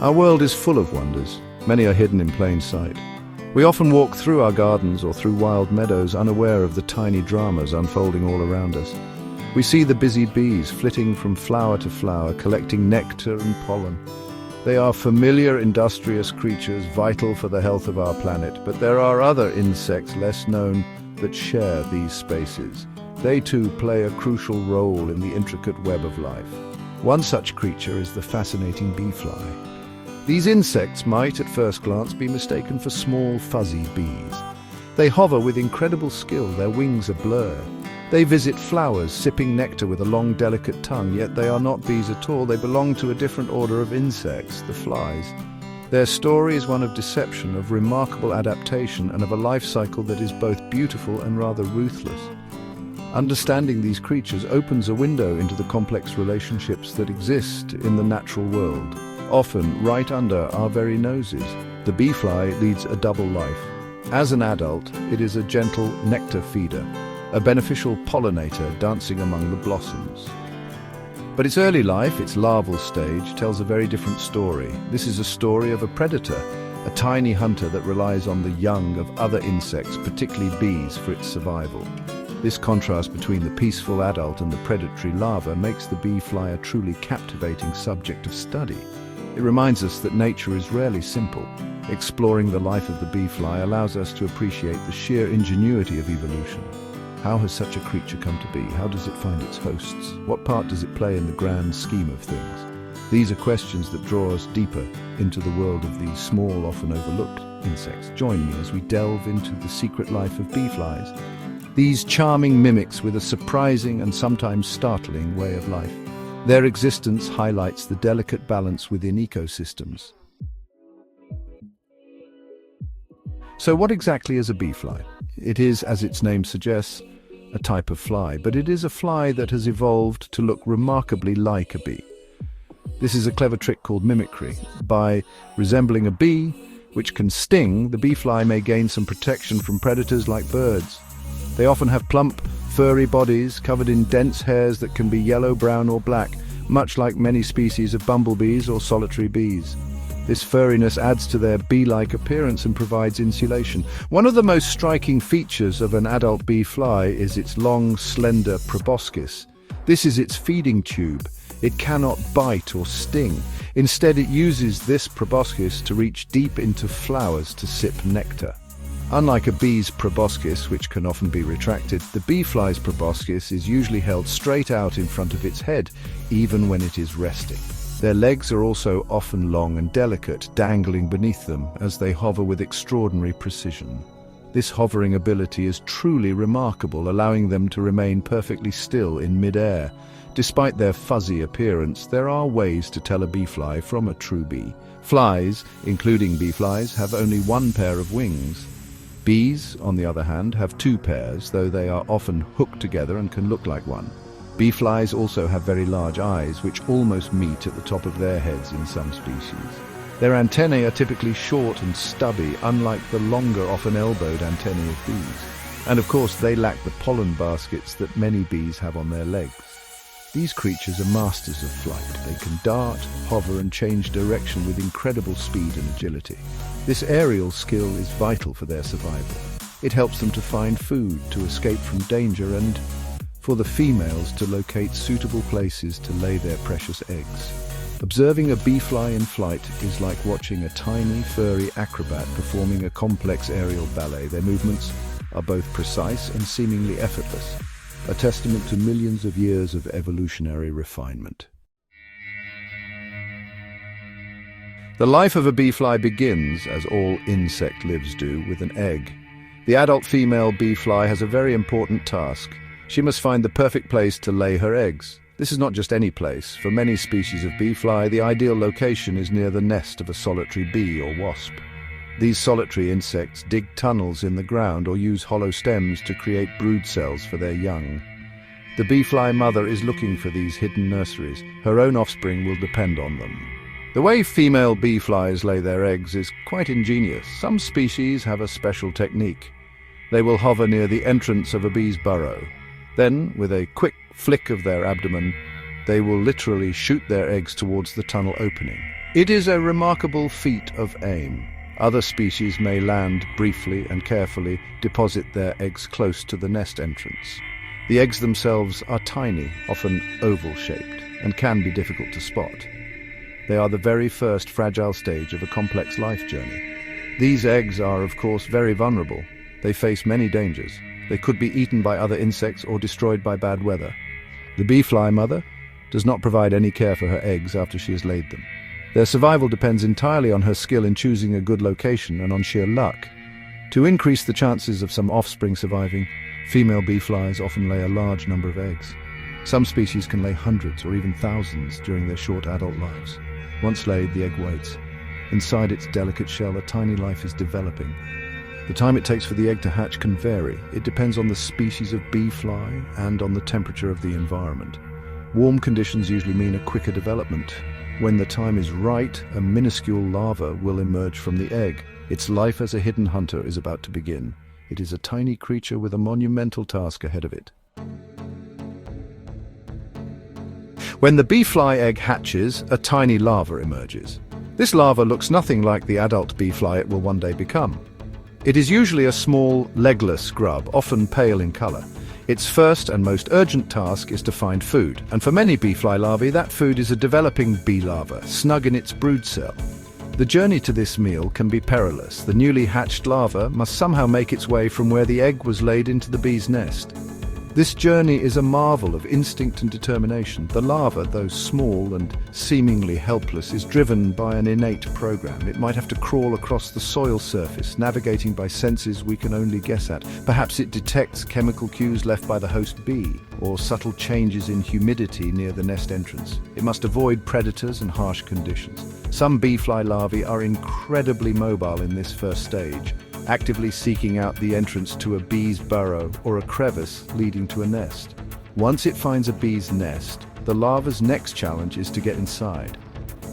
Our world is full of wonders. Many are hidden in plain sight. We often walk through our gardens or through wild meadows unaware of the tiny dramas unfolding all around us. We see the busy bees flitting from flower to flower, collecting nectar and pollen. They are familiar, industrious creatures, vital for the health of our planet, but there are other insects less known that share these spaces. They too play a crucial role in the intricate web of life. One such creature is the fascinating bee fly. These insects might, at first glance, be mistaken for small, fuzzy bees. They hover with incredible skill, their wings are blur. They visit flowers, sipping nectar with a long, delicate tongue, yet they are not bees at all. They belong to a different order of insects, the flies. Their story is one of deception, of remarkable adaptation, and of a life cycle that is both beautiful and rather ruthless. Understanding these creatures opens a window into the complex relationships that exist in the natural world, often right under our very noses. The bee fly leads a double life. As an adult, it is a gentle nectar feeder, a beneficial pollinator dancing among the blossoms. But its early life, its larval stage, tells a very different story. This is a story of a predator, a tiny hunter that relies on the young of other insects, particularly bees, for its survival. This contrast between the peaceful adult and the predatory larva makes the bee fly a truly captivating subject of study. It reminds us that nature is rarely simple. Exploring the life of the bee fly allows us to appreciate the sheer ingenuity of evolution. How has such a creature come to be? How does it find its hosts? What part does it play in the grand scheme of things? These are questions that draw us deeper into the world of these small, often overlooked insects. Join me as we delve into the secret life of bee flies. These charming mimics with a surprising and sometimes startling way of life. Their existence highlights the delicate balance within ecosystems. So what exactly is a bee fly? It is, as its name suggests, a type of fly, but it is a fly that has evolved to look remarkably like a bee. This is a clever trick called mimicry. By resembling a bee, which can sting, the bee fly may gain some protection from predators like birds. They often have plump, furry bodies covered in dense hairs that can be yellow, brown or black, much like many species of bumblebees or solitary bees. This furriness adds to their bee-like appearance and provides insulation. One of the most striking features of an adult bee fly is its long, slender proboscis. This is its feeding tube. It cannot bite or sting. Instead, it uses this proboscis to reach deep into flowers to sip nectar. Unlike a bee's proboscis, which can often be retracted, the bee fly's proboscis is usually held straight out in front of its head, even when it is resting. Their legs are also often long and delicate, dangling beneath them as they hover with extraordinary precision. This hovering ability is truly remarkable, allowing them to remain perfectly still in mid-air. Despite their fuzzy appearance, there are ways to tell a bee fly from a true bee. Flies, including bee flies, have only one pair of wings. Bees, on the other hand, have two pairs, though they are often hooked together and can look like one. Bee flies also have very large eyes, which almost meet at the top of their heads in some species. Their antennae are typically short and stubby, unlike the longer, often elbowed antennae of bees. And of course, they lack the pollen baskets that many bees have on their legs. These creatures are masters of flight. They can dart, hover, and change direction with incredible speed and agility. This aerial skill is vital for their survival. It helps them to find food, to escape from danger, and for the females to locate suitable places to lay their precious eggs. Observing a bee fly in flight is like watching a tiny, furry acrobat performing a complex aerial ballet. Their movements are both precise and seemingly effortless, a testament to millions of years of evolutionary refinement. The life of a bee fly begins, as all insect lives do, with an egg. The adult female bee fly has a very important task. She must find the perfect place to lay her eggs. This is not just any place. For many species of bee fly, the ideal location is near the nest of a solitary bee or wasp. These solitary insects dig tunnels in the ground or use hollow stems to create brood cells for their young. The bee fly mother is looking for these hidden nurseries. Her own offspring will depend on them. The way female bee flies lay their eggs is quite ingenious. Some species have a special technique. They will hover near the entrance of a bee's burrow. Then, with a quick flick of their abdomen, they will literally shoot their eggs towards the tunnel opening. It is a remarkable feat of aim. Other species may land briefly and carefully, deposit their eggs close to the nest entrance. The eggs themselves are tiny, often oval-shaped, and can be difficult to spot. They are the very first fragile stage of a complex life journey. These eggs are, of course, very vulnerable. They face many dangers. They could be eaten by other insects or destroyed by bad weather. The bee fly mother does not provide any care for her eggs after she has laid them. Their survival depends entirely on her skill in choosing a good location and on sheer luck. To increase the chances of some offspring surviving, female bee flies often lay a large number of eggs. Some species can lay hundreds or even thousands during their short adult lives. Once laid, the egg waits. Inside its delicate shell, a tiny life is developing. The time it takes for the egg to hatch can vary. It depends on the species of bee fly and on the temperature of the environment. Warm conditions usually mean a quicker development. When the time is right, a minuscule larva will emerge from the egg. Its life as a hidden hunter is about to begin. It is a tiny creature with a monumental task ahead of it. When the bee fly egg hatches, a tiny larva emerges. This larva looks nothing like the adult bee fly it will one day become. It is usually a small, legless grub, often pale in color. Its first and most urgent task is to find food, and for many bee fly larvae, that food is a developing bee larva, snug in its brood cell. The journey to this meal can be perilous. The newly hatched larva must somehow make its way from where the egg was laid into the bee's nest. This journey is a marvel of instinct and determination. The larva, though small and seemingly helpless, is driven by an innate program. It might have to crawl across the soil surface, navigating by senses we can only guess at. Perhaps it detects chemical cues left by the host bee, or subtle changes in humidity near the nest entrance. It must avoid predators and harsh conditions. Some bee fly larvae are incredibly mobile in this first stage, actively seeking out the entrance to a bee's burrow or a crevice leading to a nest. Once it finds a bee's nest, the larva's next challenge is to get inside.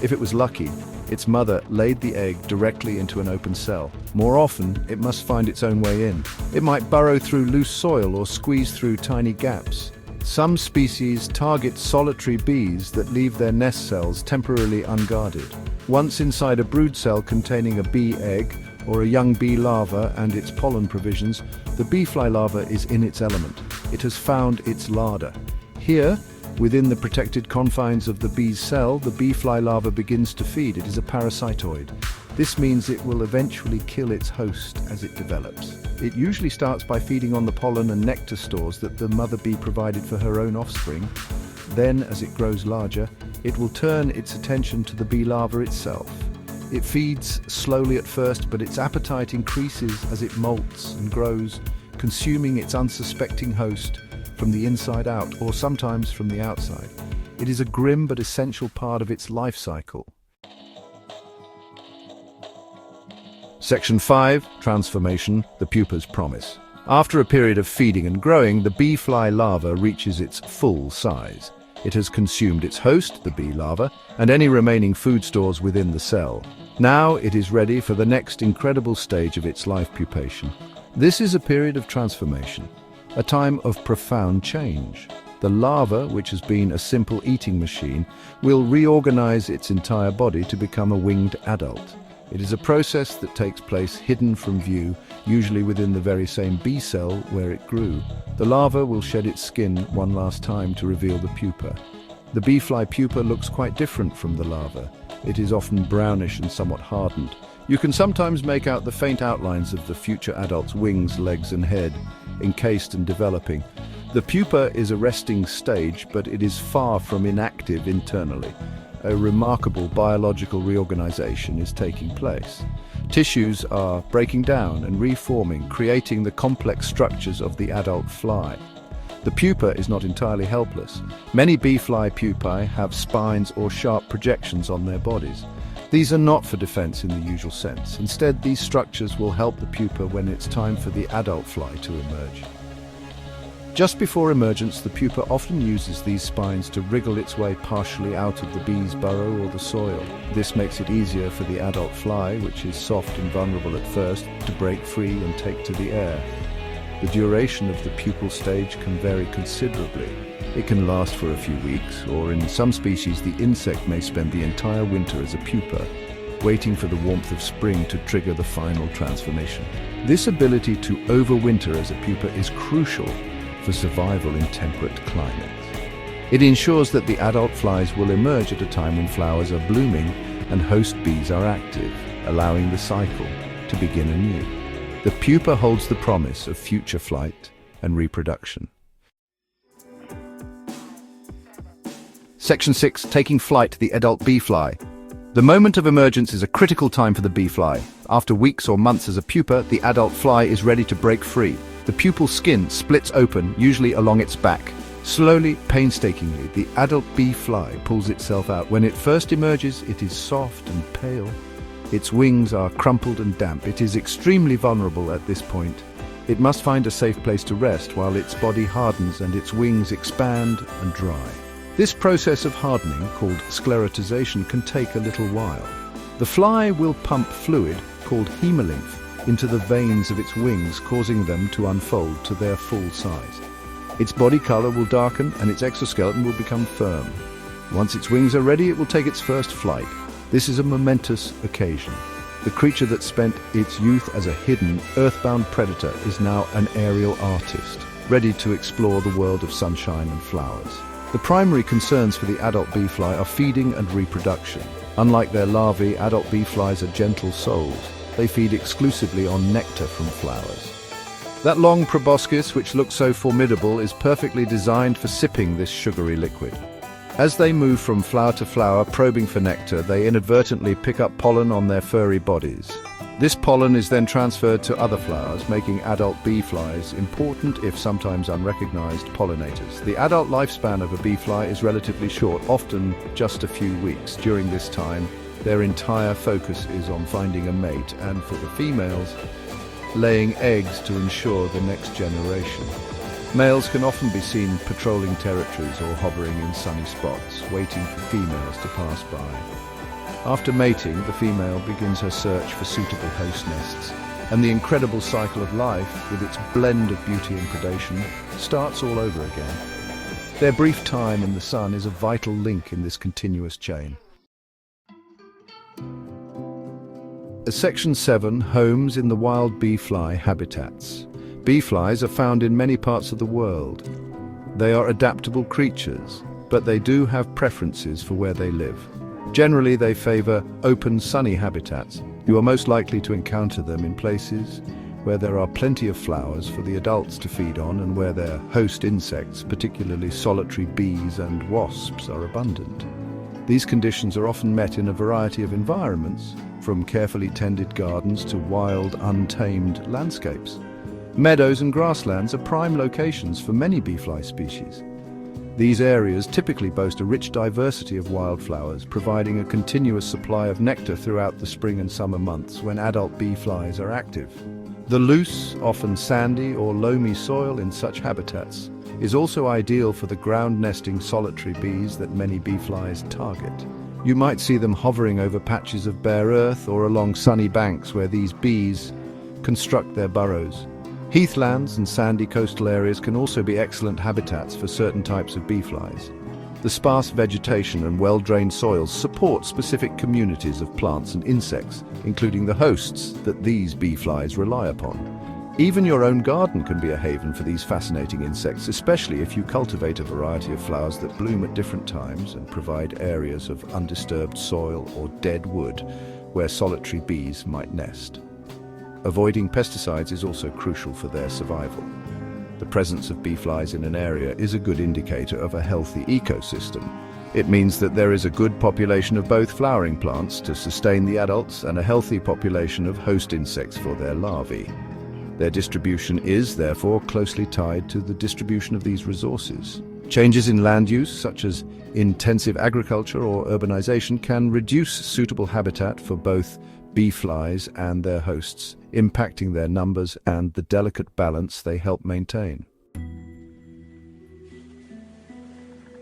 If it was lucky, its mother laid the egg directly into an open cell. More often, it must find its own way in. It might burrow through loose soil or squeeze through tiny gaps. Some species target solitary bees that leave their nest cells temporarily unguarded. Once inside a brood cell containing a bee egg, or a young bee larva and its pollen provisions, the bee fly larva is in its element. It has found its larder. Here, within the protected confines of the bee's cell, the bee fly larva begins to feed. It is a parasitoid. This means it will eventually kill its host as it develops. It usually starts by feeding on the pollen and nectar stores that the mother bee provided for her own offspring. Then, as it grows larger, it will turn its attention to the bee larva itself. It feeds slowly at first, but its appetite increases as it molts and grows, consuming its unsuspecting host from the inside out, or sometimes from the outside. It is a grim but essential part of its life cycle. Section 5, Transformation, the pupa's promise. After a period of feeding and growing, the bee fly larva reaches its full size. It has consumed its host, the bee larva, and any remaining food stores within the cell. Now it is ready for the next incredible stage of its life pupation. This is a period of transformation, a time of profound change. The larva, which has been a simple eating machine, will reorganize its entire body to become a winged adult. It is a process that takes place hidden from view, usually within the very same bee cell where it grew. The larva will shed its skin one last time to reveal the pupa. The bee fly pupa looks quite different from the larva. It is often brownish and somewhat hardened. You can sometimes make out the faint outlines of the future adult's wings, legs and head, encased and developing. The pupa is a resting stage, but it is far from inactive internally. A remarkable biological reorganization is taking place. Tissues are breaking down and reforming, creating the complex structures of the adult fly. The pupa is not entirely helpless. Many bee fly pupae have spines or sharp projections on their bodies. These are not for defense in the usual sense. Instead, these structures will help the pupa when it's time for the adult fly to emerge. Just before emergence, the pupa often uses these spines to wriggle its way partially out of the bee's burrow or the soil. This makes it easier for the adult fly, which is soft and vulnerable at first, to break free and take to the air. The duration of the pupal stage can vary considerably. It can last for a few weeks, or in some species the insect may spend the entire winter as a pupa, waiting for the warmth of spring to trigger the final transformation. This ability to overwinter as a pupa is crucial for survival in temperate climates. It ensures that the adult flies will emerge at a time when flowers are blooming and host bees are active, allowing the cycle to begin anew. The pupa holds the promise of future flight and reproduction. Section 6. Taking flight, the adult bee fly. The moment of emergence is a critical time for the bee fly. After weeks or months as a pupa, the adult fly is ready to break free. The pupal skin splits open, usually along its back. Slowly, painstakingly, the adult bee fly pulls itself out. When it first emerges, it is soft and pale. Its wings are crumpled and damp. It is extremely vulnerable at this point. It must find a safe place to rest while its body hardens and its wings expand and dry. This process of hardening, called sclerotization, can take a little while. The fly will pump fluid, called hemolymph, into the veins of its wings, causing them to unfold to their full size. Its body color will darken and its exoskeleton will become firm. Once its wings are ready, it will take its first flight. This is a momentous occasion. The creature that spent its youth as a hidden, earthbound predator is now an aerial artist, ready to explore the world of sunshine and flowers. The primary concerns for the adult bee fly are feeding and reproduction. Unlike their larvae, adult bee flies are gentle souls. They feed exclusively on nectar from flowers. That long proboscis, which looks so formidable, is perfectly designed for sipping this sugary liquid. As they move from flower to flower, probing for nectar, they inadvertently pick up pollen on their furry bodies. This pollen is then transferred to other flowers, making adult bee flies important, if sometimes unrecognized, pollinators. The adult lifespan of a bee fly is relatively short, often just a few weeks. During this time, their entire focus is on finding a mate, and for the females, laying eggs to ensure the next generation. Males can often be seen patrolling territories or hovering in sunny spots, waiting for females to pass by. After mating, the female begins her search for suitable host nests, and the incredible cycle of life, with its blend of beauty and predation, starts all over again. Their brief time in the sun is a vital link in this continuous chain. Section 7. Homes in the wild bee fly habitats. Bee flies are found in many parts of the world. They are adaptable creatures, but they do have preferences for where they live. Generally, they favor open, sunny habitats. You are most likely to encounter them in places where there are plenty of flowers for the adults to feed on and where their host insects, particularly solitary bees and wasps, are abundant. These conditions are often met in a variety of environments, from carefully tended gardens to wild, untamed landscapes. Meadows and grasslands are prime locations for many bee fly species. These areas typically boast a rich diversity of wildflowers, providing a continuous supply of nectar throughout the spring and summer months when adult bee flies are active. The loose, often sandy or loamy soil in such habitats is also ideal for the ground-nesting solitary bees that many bee flies target. You might see them hovering over patches of bare earth or along sunny banks where these bees construct their burrows. Heathlands and sandy coastal areas can also be excellent habitats for certain types of bee flies. The sparse vegetation and well-drained soils support specific communities of plants and insects, including the hosts that these bee flies rely upon. Even your own garden can be a haven for these fascinating insects, especially if you cultivate a variety of flowers that bloom at different times and provide areas of undisturbed soil or dead wood where solitary bees might nest. Avoiding pesticides is also crucial for their survival. The presence of bee flies in an area is a good indicator of a healthy ecosystem. It means that there is a good population of both flowering plants to sustain the adults and a healthy population of host insects for their larvae. Their distribution is, therefore, closely tied to the distribution of these resources. Changes in land use, such as intensive agriculture or urbanization, can reduce suitable habitat for both bee flies and their hosts, impacting their numbers and the delicate balance they help maintain.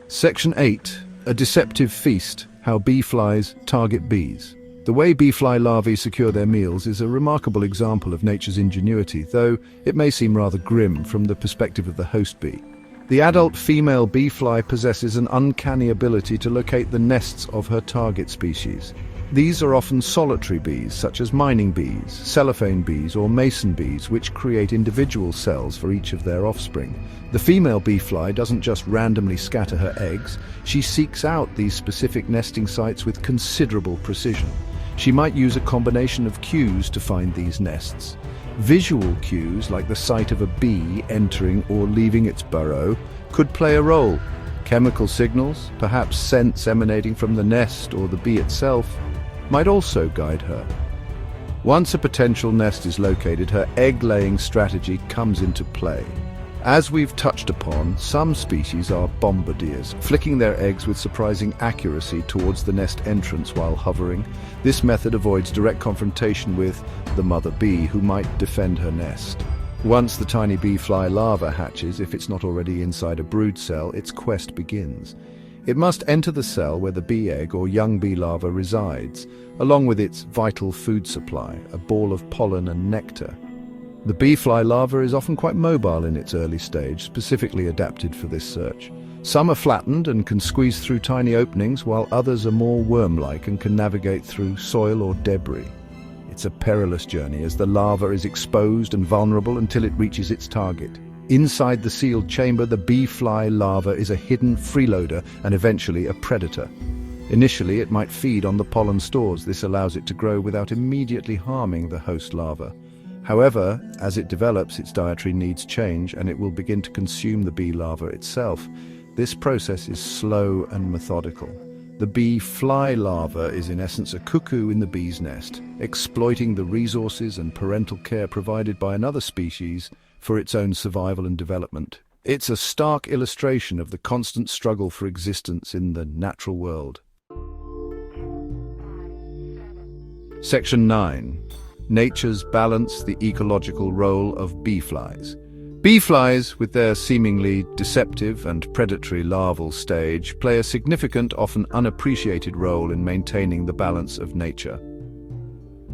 Section 8. A deceptive feast: how bee flies target bees. The way bee-fly larvae secure their meals is a remarkable example of nature's ingenuity, though it may seem rather grim from the perspective of the host bee. The adult female bee-fly possesses an uncanny ability to locate the nests of her target species. These are often solitary bees, such as mining bees, cellophane bees, or mason bees, which create individual cells for each of their offspring. The female bee-fly doesn't just randomly scatter her eggs, she seeks out these specific nesting sites with considerable precision. She might use a combination of cues to find these nests. Visual cues, like the sight of a bee entering or leaving its burrow, could play a role. Chemical signals, perhaps scents emanating from the nest or the bee itself, might also guide her. Once a potential nest is located, her egg-laying strategy comes into play. As we've touched upon, some species are bombardiers, flicking their eggs with surprising accuracy towards the nest entrance while hovering. This method avoids direct confrontation with the mother bee, who might defend her nest. Once the tiny bee-fly larva hatches, if it's not already inside a brood cell, its quest begins. It must enter the cell where the bee egg or young bee larva resides, along with its vital food supply, a ball of pollen and nectar. The bee-fly larva is often quite mobile in its early stage, specifically adapted for this search. Some are flattened and can squeeze through tiny openings, while others are more worm-like and can navigate through soil or debris. It's a perilous journey, as the larva is exposed and vulnerable until it reaches its target. Inside the sealed chamber, the bee-fly larva is a hidden freeloader and eventually a predator. Initially, it might feed on the pollen stores. This allows it to grow without immediately harming the host larva. However, as it develops, its dietary needs change and it will begin to consume the bee larva itself. This process is slow and methodical. The bee-fly larva is in essence a cuckoo in the bee's nest, exploiting the resources and parental care provided by another species for its own survival and development. It's a stark illustration of the constant struggle for existence in the natural world. Section 9. Nature's balance, the ecological role of bee flies. Bee flies, with their seemingly deceptive and predatory larval stage, play a significant, often unappreciated role in maintaining the balance of nature.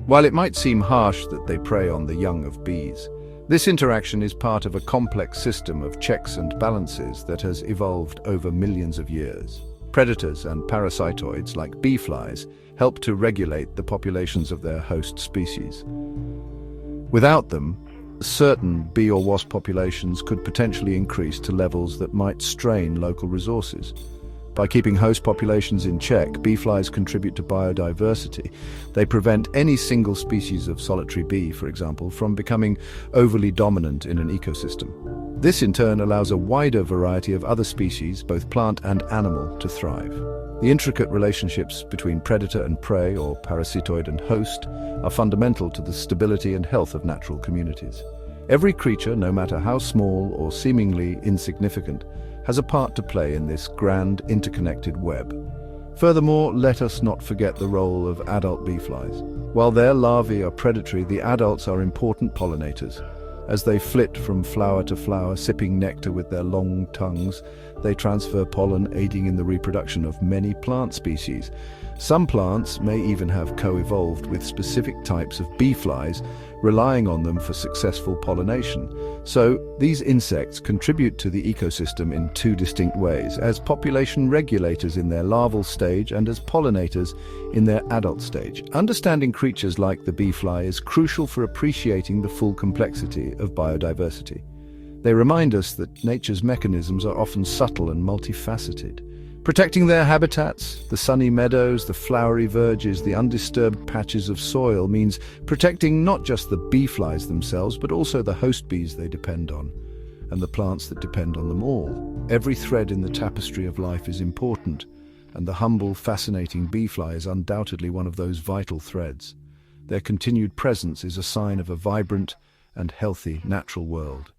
While it might seem harsh that they prey on the young of bees, this interaction is part of a complex system of checks and balances that has evolved over millions of years. Predators and parasitoids, like bee flies, help to regulate the populations of their host species. Without them, certain bee or wasp populations could potentially increase to levels that might strain local resources. By keeping host populations in check, bee flies contribute to biodiversity. They prevent any single species of solitary bee, for example, from becoming overly dominant in an ecosystem. This in turn allows a wider variety of other species, both plant and animal, to thrive. The intricate relationships between predator and prey, or parasitoid and host, are fundamental to the stability and health of natural communities. Every creature, no matter how small or seemingly insignificant, has a part to play in this grand, interconnected web. Furthermore, let us not forget the role of adult bee flies. While their larvae are predatory, the adults are important pollinators. As they flit from flower to flower, sipping nectar with their long tongues, they transfer pollen, aiding in the reproduction of many plant species. Some plants may even have co-evolved with specific types of bee flies, relying on them for successful pollination. So, these insects contribute to the ecosystem in two distinct ways: as population regulators in their larval stage and as pollinators in their adult stage. Understanding creatures like the bee fly is crucial for appreciating the full complexity of biodiversity. They remind us that nature's mechanisms are often subtle and multifaceted. Protecting their habitats, the sunny meadows, the flowery verges, the undisturbed patches of soil, means protecting not just the bee flies themselves, but also the host bees they depend on, and the plants that depend on them all. Every thread in the tapestry of life is important, and the humble, fascinating bee fly is undoubtedly one of those vital threads. Their continued presence is a sign of a vibrant and healthy natural world.